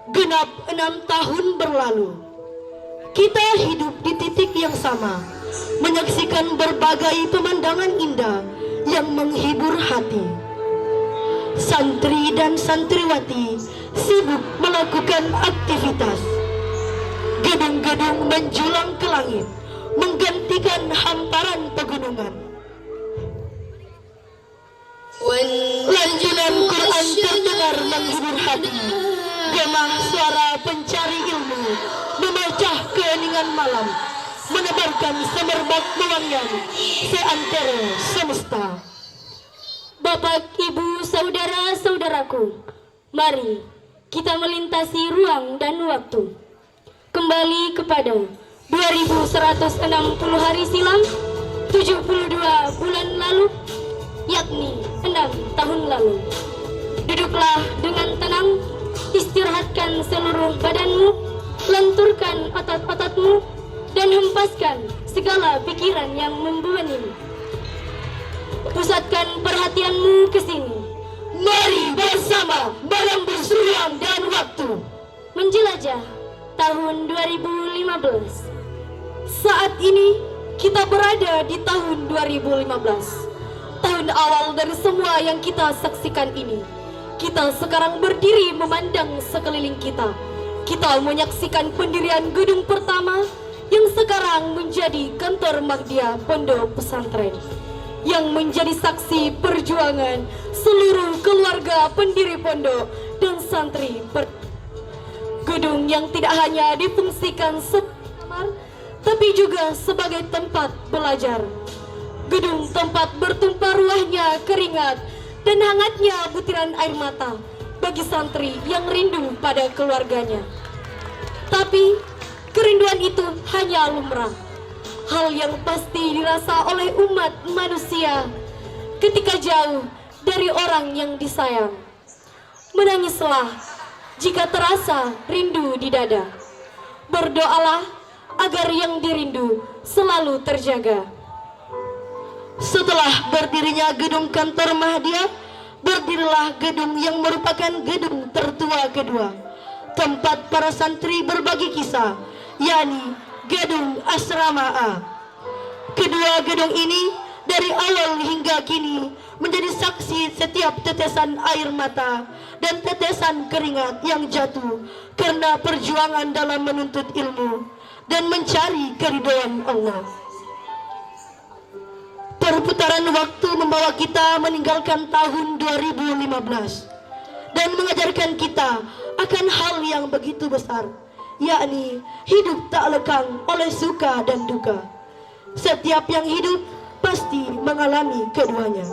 Genap 6 tahun berlalu, kita hidup di titik yang sama, menyaksikan berbagai pemandangan indah yang menghibur hati. Santri dan santriwati sibuk melakukan aktivitas. Gedung-gedung menjulang ke langit, menggantikan hamparan pegunungan. Lanjunan Quran terdengar menghibur hati. Gemah suara pencari ilmu memecah keheningan malam, menebarkan semerbak pewangian seantero semesta. Bapak, Ibu, saudara-saudaraku, mari kita melintasi ruang dan waktu. Kembali kepada 2160 hari silam, 72 bulan lalu, yakni 6 tahun lalu. Duduklah dengan tenang, istirahatkan seluruh badanmu, lenturkan otot-ototmu, dan hempaskan segala pikiran yang membebanimu. Pusatkan perhatianmu ke sini. Mari bersama menembus ruang dan waktu, Menjelajah tahun 2015. saat ini kita berada di tahun 2015, tahun awal dari semua yang kita saksikan ini. Kita sekarang berdiri memandang sekeliling kita. Kita menyaksikan pendirian gedung pertama yang sekarang menjadi kantor Magdia Pondok Pesantren, yang menjadi saksi perjuangan seluruh keluarga pendiri pondok dan santri. Gedung yang tidak hanya difungsikan sebagai kamar, tapi juga sebagai tempat belajar. Gedung tempat bertumpah ruahnya keringat dan hangatnya butiran air mata bagi santri yang rindu pada keluarganya. Tapi kerinduan itu hanya lumrah, hal yang pasti dirasa oleh umat manusia ketika jauh dari orang yang disayang. Menangislah jika terasa rindu di dada. Berdoalah agar yang dirindu selalu terjaga. Setelah berdirinya gedung kantor Mahdia, berdirilah gedung yang merupakan gedung tertua kedua, tempat para santri berbagi kisah, yakni gedung Asrama A. Kedua gedung ini dari awal hingga kini menjadi saksi setiap tetesan air mata dan tetesan keringat yang jatuh karena perjuangan dalam menuntut ilmu dan mencari keridhaan Allah. Perputaran waktu membawa kita meninggalkan tahun 2015 dan mengajarkan kita akan hal yang begitu besar, yakni hidup tak lekang oleh suka dan duka. Setiap yang hidup pasti mengalami keduanya.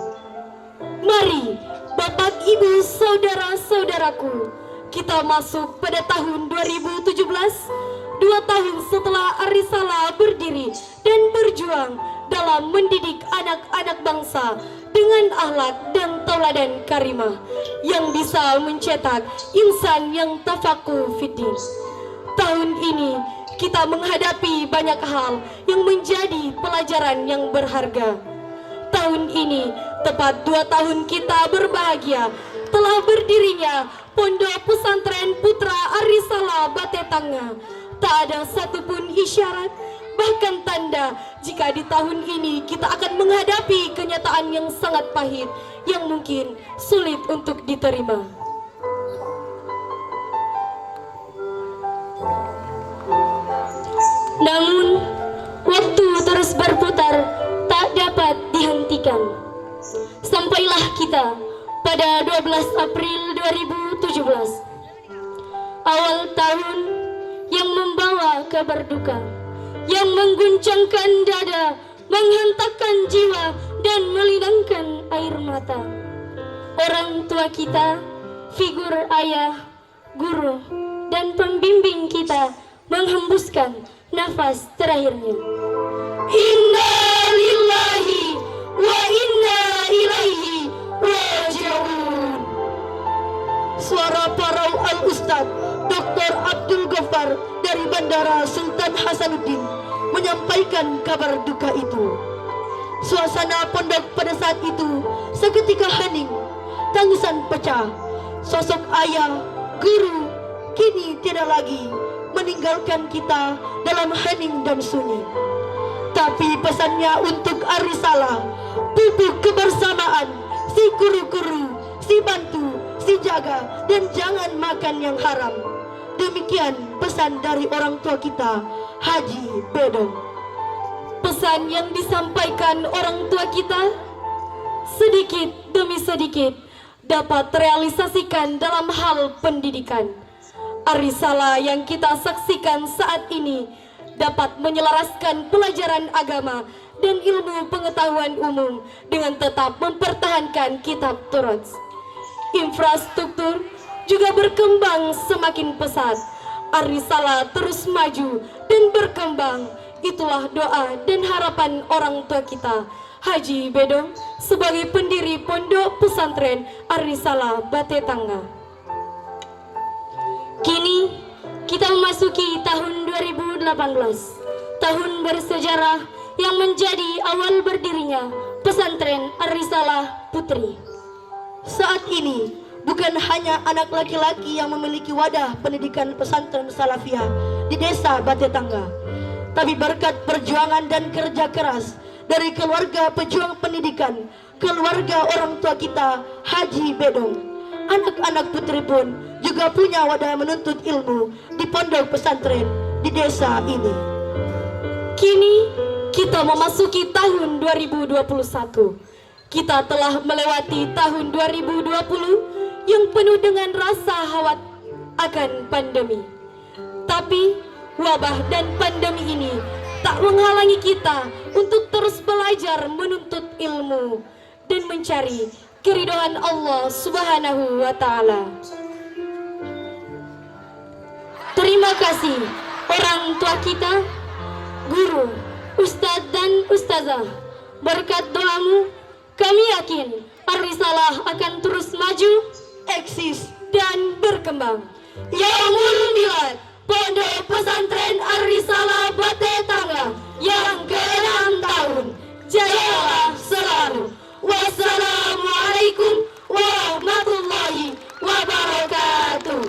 Mari Bapak, Ibu, saudara-saudaraku, kita masuk pada tahun 2017, 2 tahun setelah Arisala berdiri dan berjuang dalam mendidik anak-anak bangsa dengan akhlak dan tauladan karimah yang bisa mencetak insan yang tafakuh fiddin. Tahun ini kita menghadapi banyak hal yang menjadi pelajaran yang berharga. Tahun ini tepat 2 tahun kita berbahagia telah berdirinya Pondok Pesantren Putra Arisala Batetanga. Tak ada satupun isyarat, bahkan tanda jika di tahun ini kita akan menghadapi kenyataan yang sangat pahit yang mungkin sulit untuk diterima. Namun, waktu terus berputar, tak dapat dihentikan. Sampailah kita pada 12 April 2017, awal tahun yang membawa kabar duka, yang mengguncangkan dada, menghentakkan jiwa, dan melidangkan air mata. Orang tua kita, figur ayah, guru, dan pembimbing kita menghembuskan nafas terakhirnya. Inna lillahi wa inna ilaihi raji'un. Suara parau Al-Ustadz Dr. Abdul Ghaffar dari Bandara Sultan Hasanuddin menyampaikan kabar duka itu. Suasana pondok pada saat itu seketika hening, tangisan pecah. Sosok ayah, guru, kini tidak lagi meninggalkan kita dalam hening dan sunyi. Tapi pesannya untuk Arisala, pupuk kebersamaan, si kuru-kuru, si bantu, si jaga, dan jangan makan yang haram. Demikian pesan dari orang tua kita, Haji Bedong. Pesan yang disampaikan orang tua kita sedikit demi sedikit dapat terrealisasikan dalam hal pendidikan. Arisala yang kita saksikan saat ini dapat menyelaraskan pelajaran agama dan ilmu pengetahuan umum dengan tetap mempertahankan kitab Taurat. Infrastruktur juga berkembang semakin pesat. Arisala terus maju dan berkembang. Itulah doa dan harapan orang tua kita, Haji Bedong, sebagai pendiri Pondok Pesantren Arisala Batetangga. Kini kita memasuki tahun 2018, tahun bersejarah yang menjadi awal berdirinya Pesantren Arisala Putri. Saat ini bukan hanya anak laki-laki yang memiliki wadah pendidikan pesantren salafiyah di desa Batetangga, tapi berkat perjuangan dan kerja keras dari keluarga pejuang pendidikan, keluarga orang tua kita Haji Bedong, anak-anak putri pun juga punya wadah menuntut ilmu di pondok pesantren di desa ini. Kini kita memasuki tahun 2021. Kita telah melewati tahun 2020 yang penuh dengan rasa khawatir akan pandemi. Tapi wabah dan pandemi ini tak menghalangi kita untuk terus belajar menuntut ilmu dan mencari keridhaan Allah Subhanahu wa Ta'ala. Terima kasih orang tua kita, guru, ustadz dan ustazah. Berkat doamu, kami yakin Arisalah akan terus maju, eksis dan berkembang. Yaumul Milad Pondok Pesantren Arisala Batetangga yang ke-6 tahun. Jayalah selalu. Wassalamualaikum warahmatullahi wabarakatuh.